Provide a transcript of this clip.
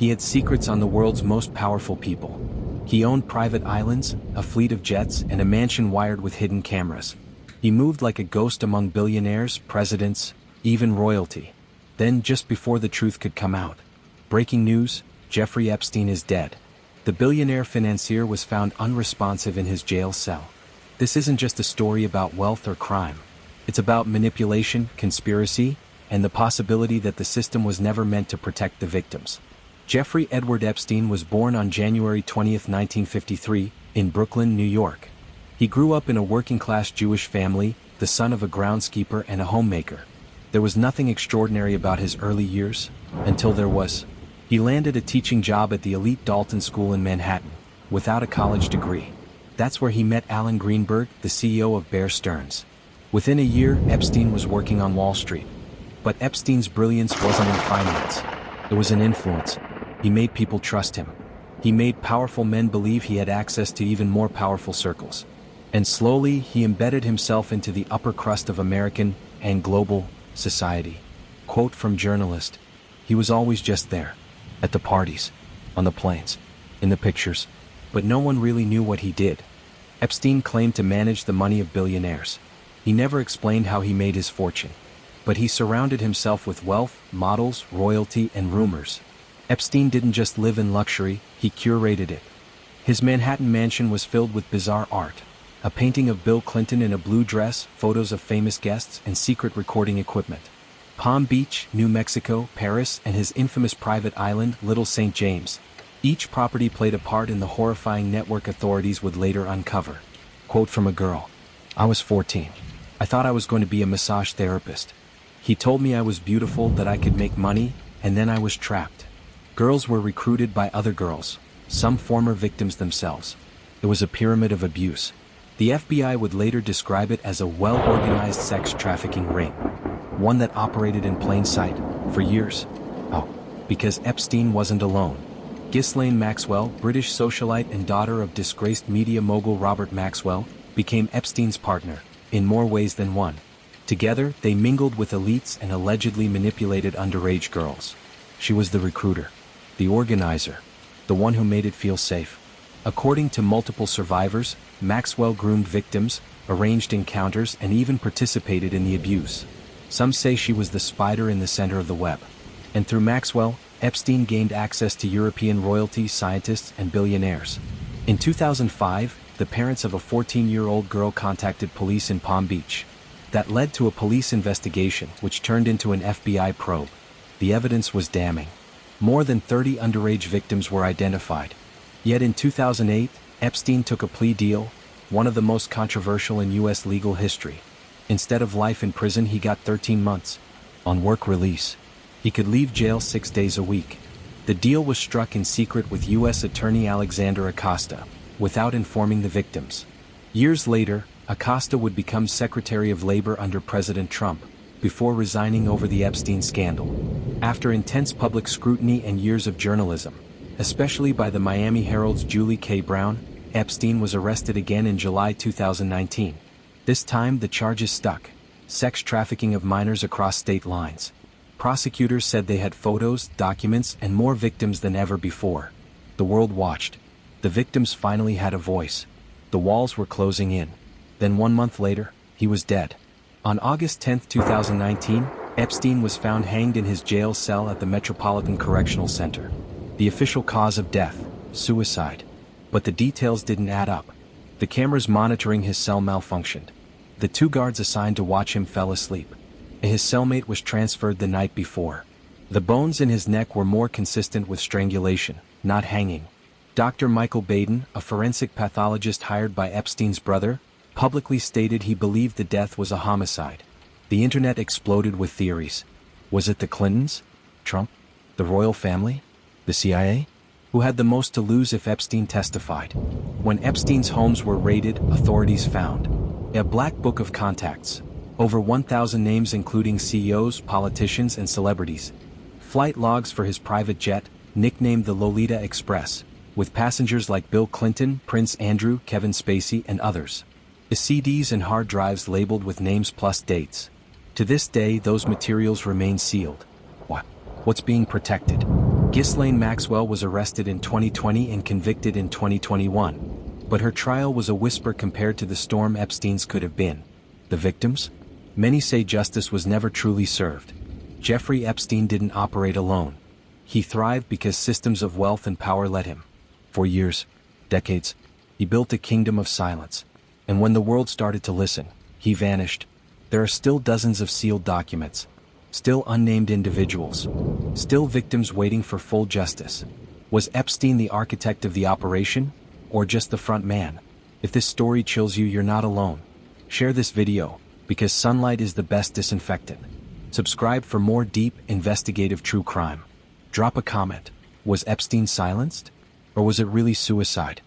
He had secrets on the world's most powerful people. He owned private islands, a fleet of jets, and a mansion wired with hidden cameras. He moved like a ghost among billionaires, presidents, even royalty. Then, just before the truth could come out, breaking news: Jeffrey Epstein is dead. The billionaire financier was found unresponsive in his jail cell. This isn't just a story about wealth or crime. It's about manipulation, conspiracy, and the possibility that the system was never meant to protect the victims. Jeffrey Edward Epstein was born on January 20, 1953, in Brooklyn, New York. He grew up in a working-class Jewish family, the son of a groundskeeper and a homemaker. There was nothing extraordinary about his early years, until there was. He landed a teaching job at the elite Dalton School in Manhattan, without a college degree. That's where he met Alan Greenberg, the CEO of Bear Stearns. Within a year, Epstein was working on Wall Street. But Epstein's brilliance wasn't in finance. It was in influence. He made people trust him. He made powerful men believe he had access to even more powerful circles. And slowly, he embedded himself into the upper crust of American and global society. Quote from journalist: "He was always just there. At the parties, on the planes, in the pictures. But no one really knew what he did." Epstein claimed to manage the money of billionaires. He never explained how he made his fortune. But he surrounded himself with wealth, models, royalty, and rumors. Epstein didn't just live in luxury, he curated it. His Manhattan mansion was filled with bizarre art. A painting of Bill Clinton in a blue dress, photos of famous guests, and secret recording equipment. Palm Beach, New Mexico, Paris, and his infamous private island, Little St. James. Each property played a part in the horrifying network authorities would later uncover. Quote from a girl: "I was 14. I thought I was going to be a massage therapist. He told me I was beautiful, that I could make money, and then I was trapped." Girls were recruited by other girls, some former victims themselves. It was a pyramid of abuse. The FBI would later describe it as a well-organized sex trafficking ring. One that operated in plain sight, for years. Oh, because Epstein wasn't alone. Ghislaine Maxwell, British socialite and daughter of disgraced media mogul Robert Maxwell, became Epstein's partner, in more ways than one. Together, they mingled with elites and allegedly manipulated underage girls. She was the recruiter, the organizer, the one who made it feel safe. According to multiple survivors, Maxwell groomed victims, arranged encounters, and even participated in the abuse. Some say she was the spider in the center of the web. And through Maxwell, Epstein gained access to European royalty, scientists, and billionaires. In 2005, the parents of a 14-year-old girl contacted police in Palm Beach. That led to a police investigation, which turned into an FBI probe. The evidence was damning. More than 30 underage victims were identified. Yet in 2008, Epstein took a plea deal, one of the most controversial in U.S. legal history. Instead of life in prison, he got 13 months. On work release, he could leave jail 6 days a week. The deal was struck in secret with U.S. Attorney Alexander Acosta, without informing the victims. Years later, Acosta would become Secretary of Labor under President Trump, before resigning over the Epstein scandal. After intense public scrutiny and years of journalism, especially by the Miami Herald's Julie K. Brown, Epstein was arrested again in July 2019. This time the charges stuck: sex trafficking of minors across state lines. Prosecutors said they had photos, documents, and more victims than ever before. The world watched. The victims finally had a voice. The walls were closing in. Then 1 month later, he was dead. On August 10, 2019, Epstein was found hanged in his jail cell at the Metropolitan Correctional Center. The official cause of death: suicide. But the details didn't add up. The cameras monitoring his cell malfunctioned. The 2 guards assigned to watch him fell asleep. His cellmate was transferred the night before. The bones in his neck were more consistent with strangulation, not hanging. Dr. Michael Baden, a forensic pathologist hired by Epstein's brother, publicly stated he believed the death was a homicide. The internet exploded with theories. Was it the Clintons? Trump? The royal family? The CIA? Who had the most to lose if Epstein testified? When Epstein's homes were raided, authorities found a black book of contacts. Over 1,000 names including CEOs, politicians, and celebrities. Flight logs for his private jet, nicknamed the Lolita Express, with passengers like Bill Clinton, Prince Andrew, Kevin Spacey, and others. The CDs and hard drives labeled with names plus dates. To this day, those materials remain sealed. What's being protected? Ghislaine Maxwell was arrested in 2020 and convicted in 2021. But her trial was a whisper compared to the storm Epstein's could have been. The victims? Many say justice was never truly served. Jeffrey Epstein didn't operate alone. He thrived because systems of wealth and power led him. For years, decades, he built a kingdom of silence. And when the world started to listen, he vanished. There are still dozens of sealed documents. Still unnamed individuals. Still victims waiting for full justice. Was Epstein the architect of the operation? Or just the front man? If this story chills you, you're not alone. Share this video, because sunlight is the best disinfectant. Subscribe for more deep, investigative true crime. Drop a comment. Was Epstein silenced? Or was it really suicide?